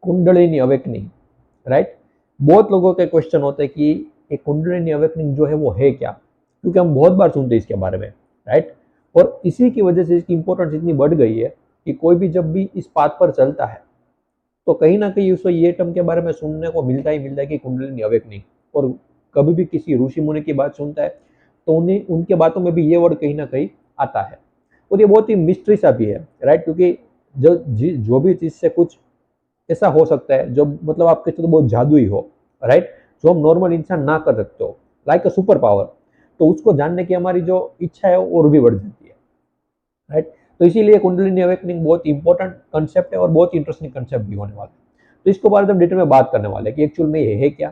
Kundalini awakening, right. बहुत लोगों के क्वेश्चन होते हैं कि एक कुंडलिनी अवेकनिंग जो है वो है क्या, क्योंकि हम बहुत बार सुनते हैं इसके बारे में, राइट। और इसी की वजह से इसकी इंपॉर्टेंस इतनी बढ़ गई है कि कोई भी जब भी इस पाथ पर चलता है तो कहीं ना कहीं उसको ये टर्म के बारे में सुनने को मिलता ही मिलता है कि कुंडलिनी अवेकनिंग। और कभी भी किसी ऋषि मुनि की बात सुनता है तो उन्हें उनके बातों में भी ये वर्ड कहीं ना कहीं आता है। और ये बहुत ही मिस्ट्री सा भी है, राइट, क्योंकि जो भी चीज़ से कुछ ऐसा हो सकता है जो मतलब आपके तो बहुत जादुई हो, राइट, जो हम नॉर्मल इंसान ना कर सकते हो, लाइक अ सुपर पावर, तो उसको जानने की हमारी जो इच्छा है वो और भी बढ़ जाती है, राइट। तो इसीलिए कुंडलिनी अवेकनिंग बहुत इंपॉर्टेंट कंसेप्ट है और बहुत इंटरेस्टिंग कंसेप्ट भी होने वाला है। तो इसके बारे में हम डिटेल में बात करने वाले हैं कि एक्चुअल में ये है क्या,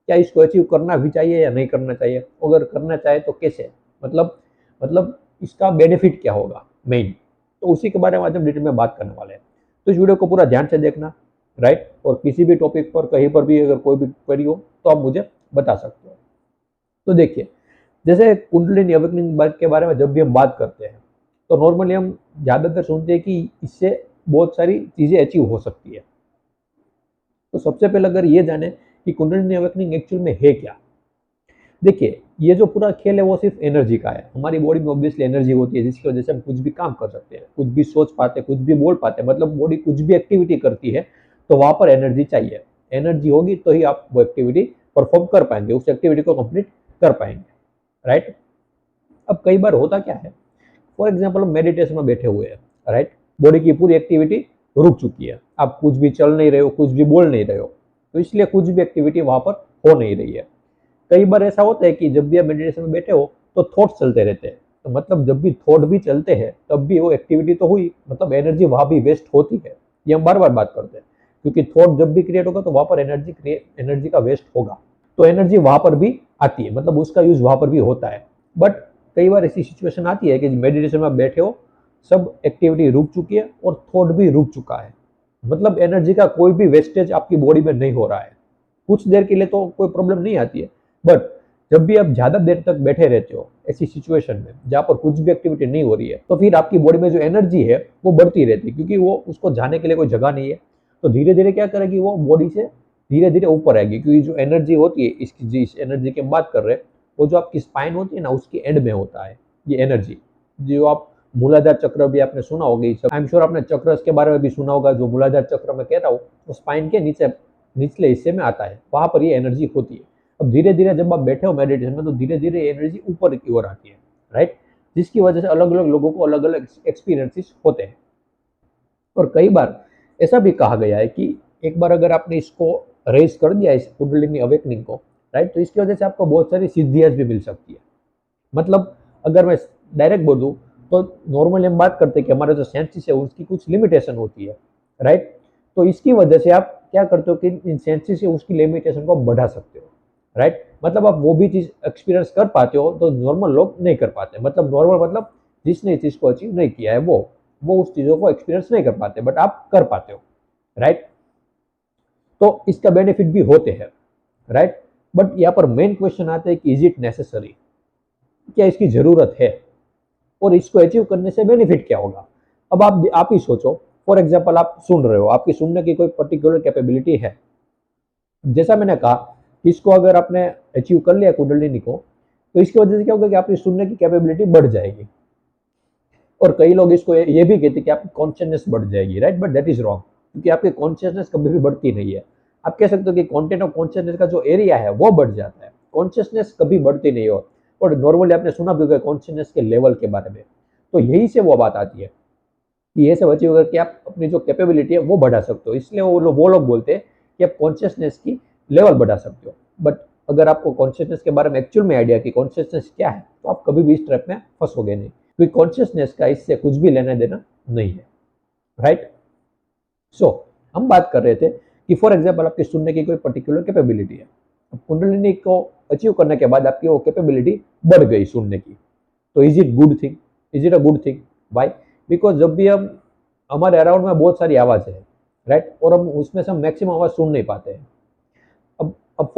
क्या इसको अचीव करना भी चाहिए या नहीं करना चाहिए, अगर करना चाहे तो कैसे, मतलब इसका बेनिफिट क्या होगा मेन, तो उसी के बारे में आज हम डिटेल में बात करने वाले हैं। तो इस वीडियो को पूरा ध्यान से देखना, राइट। और किसी भी टॉपिक पर कहीं पर भी अगर कोई भी क्वेरी हो तो आप मुझे बता सकते हो। तो देखिए, जैसे कुंडलिनी अवेकनिंग के बारे में जब भी हम बात करते हैं तो नॉर्मली हम ज़्यादातर सुनते हैं कि इससे बहुत सारी चीज़ें अचीव हो सकती है। तो सबसे पहले अगर ये जाने कि कुंडलिनी अवेकनिंग एक्चुअल में है क्या। देखिए, ये जो पूरा खेल है वो सिर्फ एनर्जी का है। हमारी बॉडी में ऑब्वियसली एनर्जी होती है जिसकी वजह से हम कुछ भी काम कर सकते हैं, कुछ भी सोच पाते हैं, कुछ भी बोल पाते हैं, मतलब बॉडी कुछ भी एक्टिविटी करती है तो वहां पर एनर्जी चाहिए। एनर्जी होगी तो ही आप वो एक्टिविटी परफॉर्म कर पाएंगे, उस एक्टिविटी को कंप्लीट कर पाएंगे, राइट। अब कई बार होता क्या है, फॉर एग्जाम्पल हम मेडिटेशन में बैठे हुए हैं, राइट, बॉडी की पूरी एक्टिविटी रुक चुकी है, आप कुछ भी चल नहीं रहे हो, कुछ भी बोल नहीं रहे हो, तो इसलिए कुछ भी एक्टिविटी वहां पर हो नहीं रही है। कई बार ऐसा होता है कि जब भी आप मेडिटेशन में बैठे हो तो थॉट्स चलते रहते हैं, तो मतलब जब भी थॉट भी चलते हैं तब भी वो एक्टिविटी तो हुई, मतलब एनर्जी वहां भी वेस्ट होती है। ये हम बार बार बात करते हैं, क्योंकि थॉट जब भी क्रिएट होगा तो वहां पर एनर्जी का वेस्ट होगा, तो एनर्जी वहां पर भी आती है, मतलब उसका यूज वहां पर भी होता है। बट कई बार ऐसी सिचुएशन आती है कि मेडिटेशन में आप बैठे हो, सब एक्टिविटी रुक चुकी है और थॉट भी रुक चुका है, मतलब एनर्जी का कोई भी वेस्टेज आपकी बॉडी में नहीं हो रहा है। कुछ देर के लिए तो कोई प्रॉब्लम नहीं आती है, बट जब भी आप ज्यादा देर तक बैठे रहते हो ऐसी सिचुएशन में जहां पर कुछ भी एक्टिविटी नहीं हो रही है, तो फिर आपकी बॉडी में जो एनर्जी है वो बढ़ती रहती है, क्योंकि वो उसको जाने के लिए कोई जगह नहीं है। तो धीरे धीरे क्या करेगी, वो बॉडी से धीरे धीरे ऊपर आएगी, क्योंकि जो एनर्जी होती है इसकी, जिस एनर्जी की हम बात कर रहे हैं, वो जो आपकी स्पाइन होती है ना उसकी एंड में होता है ये एनर्जी। जो आप मूलाधार चक्र भी आपने सुना होगा, आई एम श्योर आपने चक्र के बारे में भी सुना होगा, जो मूलाधार चक्र में कह रहा हूँ वो स्पाइन के नीचे निचले हिस्से में आता है, वहां पर ये एनर्जी होती है। अब धीरे धीरे जब आप बैठे हो मेडिटेशन में तो धीरे धीरे एनर्जी ऊपर की ओर आती है, राइट, जिसकी वजह से अलग अलग लोगों को अलग अलग एक्सपीरियंसेस होते हैं। और कई बार ऐसा भी कहा गया है कि एक बार अगर आपने इसको रेज कर दिया इस कुंडलिनी अवेकनिंग को, राइट, तो इसकी वजह से आपको बहुत सारी सिद्धियां भी मिल सकती है। मतलब अगर मैं डायरेक्ट बोलूँ तो नॉर्मली हम बात करते हैं कि हमारा जो सेंसेस है उसकी कुछ लिमिटेशन होती है, राइट। तो इसकी वजह से आप क्या करते हो कि इन सेंसेस से उसकी लिमिटेशन को बढ़ा सकते हो, राइट। मतलब आप वो भी चीज़ एक्सपीरियंस कर पाते हो तो नॉर्मल लोग नहीं कर पाते, मतलब नॉर्मल मतलब जिसने इस चीज़ को अचीव नहीं किया है वो उस चीज़ों को एक्सपीरियंस नहीं कर पाते, बट आप कर पाते हो, राइट। तो इसका बेनिफिट भी होते हैं, राइट। बट यहाँ पर मेन क्वेश्चन आता है कि इज इट नेसेसरी, क्या इसकी जरूरत है और इसको अचीव करने से बेनिफिट क्या होगा। अब आप ही सोचो, फॉर एग्जाम्पल आप सुन रहे हो, आपकी सुनने की कोई पर्टिकुलर कैपेबिलिटी है, जैसा मैंने कहा, इसको अगर आपने अचीव कर लिया कुंडलिनी को, तो इसकी वजह से क्या होगा कि आपकी सुनने की कैपेबिलिटी बढ़ जाएगी। और कई लोग इसको ये भी कहते हैं कि आपकी कॉन्शियसनेस बढ़ जाएगी, right, but that is wrong, क्योंकि आपकी कॉन्शियसनेस कभी भी बढ़ती नहीं है। आप कह सकते हो कि कंटेंट ऑफ कॉन्शियसनेस का जो एरिया है वो बढ़ जाता है, कॉन्शियसनेस कभी बढ़ती नहीं हो। और नॉर्मली आपने सुना भी होगा कॉन्शियसनेस के लेवल के बारे में, तो यही से वो बात आती है कि ये सब अचीव करके आप अपनी जो कैपेबिलिटी है वो बढ़ा सकते हो, इसलिए वो लोग बोलते हैं कि आप कॉन्शियसनेस की लेवल बढ़ा सकते हो। बट अगर आपको कॉन्शियसनेस के बारे में एक्चुअल में आइडिया कि कॉन्शियसनेस क्या है, तो आप कभी भी इस ट्रैप में फंसोगे नहीं, क्योंकि कॉन्शियसनेस का इससे कुछ भी लेना देना नहीं है, राइट। सो हम बात कर रहे थे कि फॉर एग्जाम्पल आपकी सुनने की कोई पर्टिकुलर कैपेबिलिटी है, अब कुंडलिनी को अचीव करने के बाद आपकी वो कैपेबिलिटी बढ़ गई सुनने की, तो is it good thing, is it a good thing, why, because जब भी हम हमारे अराउंड में बहुत सारी आवाज़ है, राइट, और हम उसमें से हम मैक्सिमम आवाज़ सुन नहीं पाते हैं। अब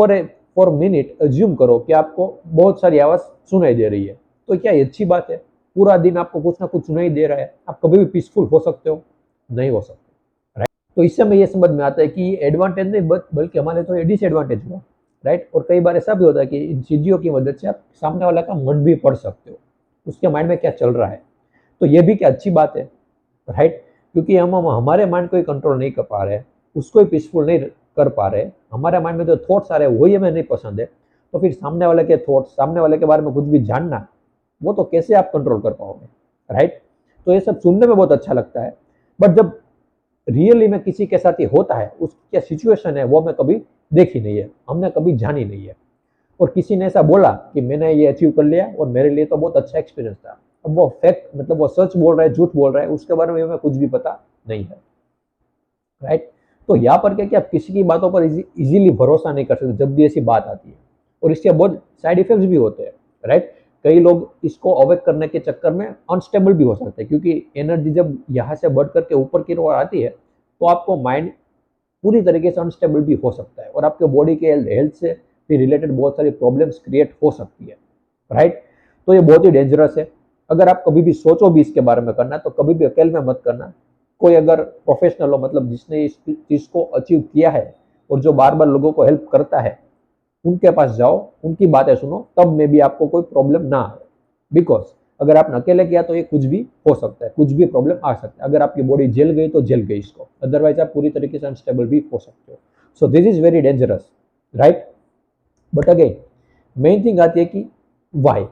फॉर मिनट अज्यूम करो कि आपको बहुत सारी आवाज़ सुनाई दे रही है, तो क्या ये अच्छी बात है? पूरा दिन आपको कुछ ना कुछ सुनाई दे रहा है, आप कभी भी पीसफुल हो सकते हो? नहीं हो सकते। तो इससे हमें ये समझ में आता है कि ये एडवांटेज नहीं बल्कि हमारे तो ये डिसएडवांटेज हुआ, राइट। और कई बार ऐसा भी होता है कि इन चीज़ों की मदद से आप सामने वाला का मन भी पढ़ सकते हो, उसके माइंड में क्या चल रहा है। तो ये भी क्या अच्छी बात है, राइट। क्योंकि हम हमारे माइंड को ही कंट्रोल नहीं कर पा रहे, उसको ही पीसफुल नहीं कर पा रहे, हमारे माइंड में जो थॉट्स आ रहे हैं वही हमें नहीं पसंद है, तो फिर सामने वाले के थॉट्स, सामने वाले के बारे में कुछ भी जानना, वो तो कैसे आप कंट्रोल कर पाओगे, राइट। तो ये सब सुनने में बहुत अच्छा लगता है, बट जब रियली में किसी के साथ ये होता है, उसकी क्या सिचुएशन है वो मैं कभी देखी नहीं है, हमने कभी जानी नहीं है। और किसी ने ऐसा बोला कि मैंने ये अचीव कर लिया और मेरे लिए तो बहुत अच्छा एक्सपीरियंस था, अब वो फैक्ट मतलब वो सच बोल रहा है झूठ बोल रहा है उसके बारे में हमें कुछ भी पता नहीं है, राइट। तो यहाँ पर क्या कि आप किसी की बातों पर इजीली भरोसा नहीं कर सकते जब भी ऐसी बात आती है, और इसके बहुत साइड इफेक्ट्स भी होते हैं, राइट। कई लोग इसको अवॉइड करने के चक्कर में अनस्टेबल भी हो सकते हैं, क्योंकि एनर्जी जब यहाँ से बढ़ करके ऊपर की ओर आती है तो आपको माइंड पूरी तरीके से अनस्टेबल भी हो सकता है, और आपके बॉडी के हेल्थ से भी रिलेटेड बहुत सारी प्रॉब्लम्स क्रिएट हो सकती है, राइट। तो ये बहुत ही डेंजरस है। अगर आप कभी भी सोचो भी इसके बारे में करना तो कभी भी अकेले में मत करना। कोई अगर प्रोफेशनल हो, मतलब जिसने इस चीज़ को अचीव किया है और जो बार बार लोगों को हेल्प करता है, उनके पास जाओ, उनकी बातें सुनो, तब में भी आपको कोई प्रॉब्लम ना आए। बिकॉज अगर आपने अकेले किया तो ये कुछ भी हो सकता है, कुछ भी प्रॉब्लम आ सकता है। अगर आपकी बॉडी जल गई तो जल गई इसको, अदरवाइज आप पूरी तरीके से अनस्टेबल भी हो सकते हो। So this is very dangerous, right. But again main thing आती है कि वाई,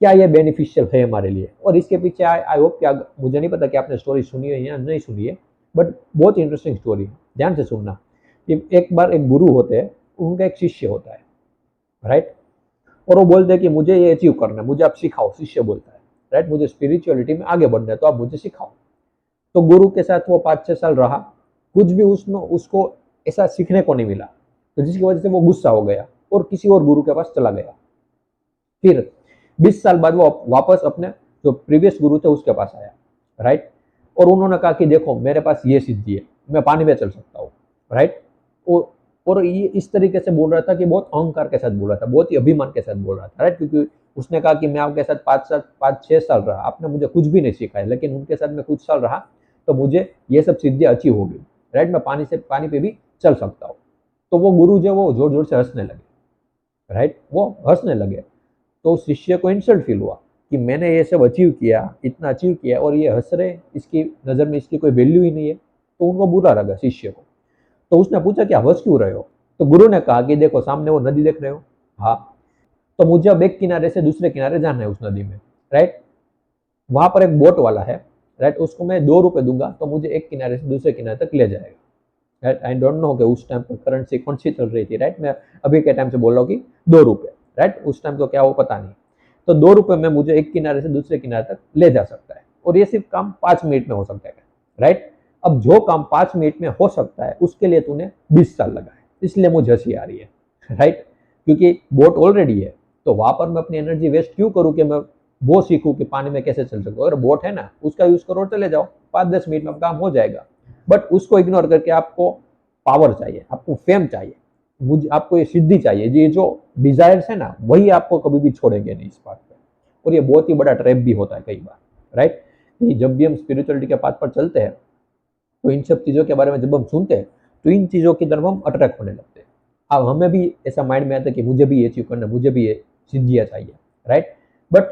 क्या ये बेनिफिशियल है हमारे लिए। और इसके पीछे आई होप क्या, मुझे नहीं पता कि आपने स्टोरी सुनी है या नहीं सुनी है, बट बहुत इंटरेस्टिंग स्टोरी है, ध्यान से सुनना। कि एक बार एक गुरु होते हैं, उनका एक शिष्य होता है, राइट। और वो बोलते हैं कि मुझे ये अचीव करना है, मुझे आप सिखाओ, शिष्य बोलता है, राइट। मुझे स्पिरिचुअलिटी में आगे बढ़ना है तो आप मुझे सिखाओ। तो गुरु के साथ वो 5-6 साल रहा, कुछ भी उसको ऐसा सीखने को नहीं मिला, तो जिसकी वजह से वो गुस्सा हो गया और किसी और गुरु के पास चला गया। फिर 20 साल बाद वो वापस अपने जो प्रीवियस गुरु थे उसके पास आया, राइट। और उन्होंने कहा कि देखो मेरे पास ये सिद्धि है, मैं पानी में चल सकता हूँ, राइट। और ये इस तरीके से बोल रहा था कि बहुत अहंकार के साथ बोल रहा था, बहुत ही अभिमान के साथ बोल रहा था, राइट। क्योंकि उसने कहा कि मैं आपके साथ 5-6 साल रहा, आपने मुझे कुछ भी नहीं सिखाया, लेकिन उनके साथ मैं कुछ साल रहा तो मुझे ये सब सिद्धियाँ अचीव हो गई, राइट। मैं पानी पे भी चल सकता हूँ। तो वो गुरु जो वो जोर जोर से हंसने लगे, राइट, वो हंसने लगे। तो शिष्य को इंसल्ट फील हुआ कि मैंने ये सब अचीव किया, इतना अचीव किया और ये हंस रहे, इसकी नज़र में इसकी कोई वैल्यू ही नहीं है। तो उनको बुरा लगा शिष्य को। तो उसने पूछा कि आप हंस क्यों रहे हो। तो गुरु ने कहा कि देखो सामने वो नदी देख रहे हो, हाँ, तो मुझे अब एक किनारे से दूसरे किनारे जाना है उस नदी में, राइट। वहां पर एक बोट वाला है, राइट, उसको मैं 2 रुपए दूंगा तो मुझे एक किनारे से दूसरे किनारे तक ले जाएगा, राइट। आई डोंट नो कि उस टाइम पर करेंसी कौन सी चल रही थी, राइट। मैं अभी के टाइम से बोल रहा हूँ कि 2 रुपए, राइट। उस टाइम तो क्या वो पता नहीं। तो 2 रुपए में मुझे एक किनारे से दूसरे किनारे तक ले जा सकता है, और ये सिर्फ काम 5 मिनट में हो सकता है, राइट। अब जो काम 5 मिनट में हो सकता है उसके लिए तूने 20 साल लगाए, इसलिए मुझे हंसी आ रही है, राइट। क्योंकि बोट ऑलरेडी है, तो वहां पर मैं अपनी एनर्जी वेस्ट क्यों करूं कि मैं वो सीखूं कि पानी में कैसे चल सकूं। अगर बोट है ना, उसका यूज करो, चले जाओ, 5-10 मिनट में काम हो जाएगा। बट उसको इग्नोर करके आपको पावर चाहिए, आपको फेम चाहिए, मुझे आपको ये सिद्धि चाहिए, ये जो डिजायर्स है ना, वही आपको कभी भी छोड़ेंगे नहीं इस बात पे। और ये बहुत ही बड़ा ट्रैप भी होता है कई बार, राइट। कि जब भी हम स्पिरिचुअलिटी के पाथ पर चलते हैं तो इन सब चीज़ों के बारे में जब हम सुनते हैं तो इन चीज़ों की तरफ हम अट्रैक्ट होने लगते हैं। अब हमें भी ऐसा माइंड में आता है कि मुझे भी ये अचीव करना, मुझे भी ये सिद्धियाँ चाहिए, राइट। बट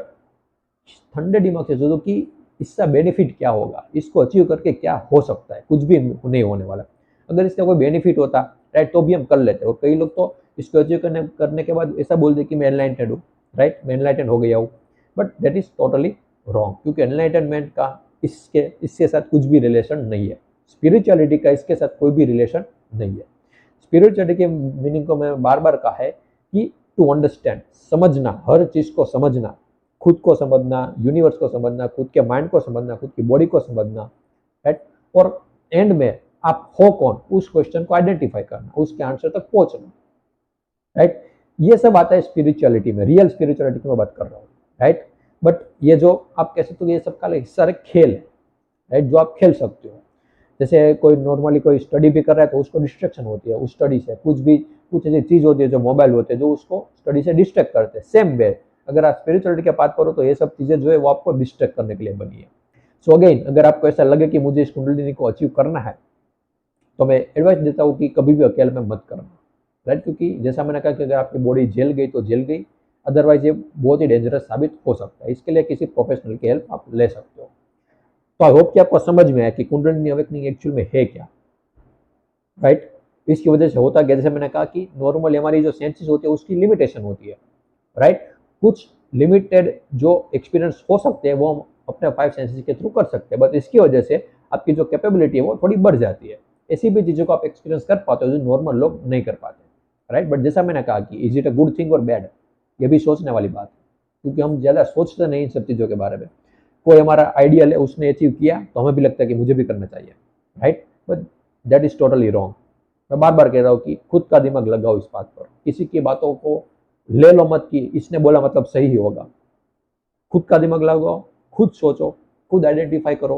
ठंडे दिमाग से सोचो कि इसका बेनिफिट क्या होगा, इसको अचीव करके क्या हो सकता है, कुछ भी नहीं होने वाला। अगर इसका कोई बेनिफिट होता, राइट, तो भी हम कर लेते। और कई लोग तो इसको अचीव करने के बाद ऐसा बोलते कि मैं एनलाइटेड हूँ, राइट, मैं एनलाइटेड हो गया हूँ। But that is totally wrong, क्योंकि एनलाइटनमेंट का इसके साथ कुछ भी रिलेशन नहीं है। स्पिरिचुअलिटी का इसके साथ कोई भी रिलेशन नहीं है। स्पिरिचुअलिटी के मीनिंग को मैं बार बार कहा है कि टू अंडरस्टैंड, समझना, हर चीज़ को समझना, खुद को समझना, यूनिवर्स को समझना, खुद के माइंड को समझना, खुद की बॉडी को समझना, राइट। और एंड में आप हो कौन, उस क्वेश्चन को आइडेंटिफाई करना, उसके आंसर तक पहुंचना, राइट। ये सब आता है स्पिरिचुअलिटी में, रियल स्पिरिचुअलिटी की मैं बात कर रहा हूँ, राइट। बट ये जो आप कह सकते हो ये सब का एक सारे खेल है, राइट, जो आप खेल सकते हो। जैसे कोई नॉर्मली कोई स्टडी भी कर रहा है तो उसको डिस्ट्रैक्शन होती है उस स्टडी से, कुछ ऐसी चीज होती है जो मोबाइल होते हैं जो उसको स्टडी से डिस्ट्रैक्ट करते हैं। सेम वे अगर आप स्पिरिचुअलिटी के बात करो तो ये सब चीजें जो है वो आपको डिस्ट्रैक्ट करने के लिए बनी है। सो अगेन, अगर आपको ऐसा लगे कि मुझे इस कुंडलिनी को अचीव करना है, तो मैं एडवाइस देता हूँ कि कभी भी अकेले में मत करना, राइट। क्योंकि जैसा मैंने कहा कि अगर आपकी बॉडी जल गई तो जल गई, अदरवाइज ये बहुत ही डेंजरस साबित हो सकता है। इसके लिए किसी प्रोफेशनल की हेल्प आप ले सकते हो। तो आई होप कि आपको समझ में आया कि कुंडलिनी अवेकनिंग एक्चुअल में है क्या, राइट। इसकी वजह से होता क्या, जैसे मैंने कहा कि नॉर्मली हमारी जो सेंसेस होती है उसकी लिमिटेशन होती है, राइट। कुछ लिमिटेड जो एक्सपीरियंस हो सकते हैं वो हम अपने 5 सेंसेस के थ्रू कर सकते हैं, बट इसकी वजह से आपकी जो कैपेबिलिटी है वो थोड़ी बढ़ जाती है। ऐसी भी चीज़ों को आप एक्सपीरियंस कर पाते हो जो नॉर्मल लोग नहीं कर पाते, राइट। बट जैसा मैंने कहा कि is it a good thing और बैड, ये भी सोचने वाली बात है, क्योंकि हम ज़्यादा सोचते नहीं इन सब चीज़ों के बारे में। कोई हमारा आइडियल है, उसने अचीव किया तो हमें भी लगता है कि मुझे भी करना चाहिए, right. But that is totally wrong. मैं बार बार कह रहा हूँ कि खुद का दिमाग लगाओ इस बात पर, किसी की बातों को ले लो मत कि इसने बोला मतलब सही ही होगा। खुद का दिमाग लगाओ, खुद सोचो, खुद आइडेंटिफाई करो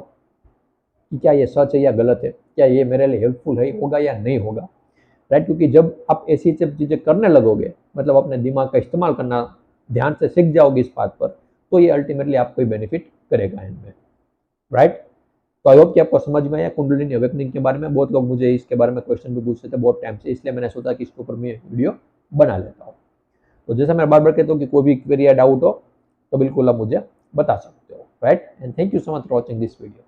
कि क्या ये सच है या गलत है, क्या ये मेरे लिए हेल्पफुल है होगा या नहीं होगा, राइट। क्योंकि जब आप ऐसी सब चीज़ें करने लगोगे, मतलब अपने दिमाग का इस्तेमाल करना ध्यान से सीख जाओगे इस बात पर, तो ये अल्टीमेटली आपको ही बेनिफिट करेगा इनमें, राइट। तो आई होप कि आपको समझ में आया कुंडलिनी अवेकनिंग के बारे में। बहुत लोग मुझे इसके बारे में क्वेश्चन भी पूछते थे बहुत टाइम से, इसलिए मैंने सोचा कि इसके ऊपर मैं वीडियो बना लेता हूँ। तो जैसा मैं बार बार कहता हूँ कि कोई भी क्वेरी या डाउट हो तो बिल्कुल आप मुझे बता सकते हो, right. And thank you so much for watching this video.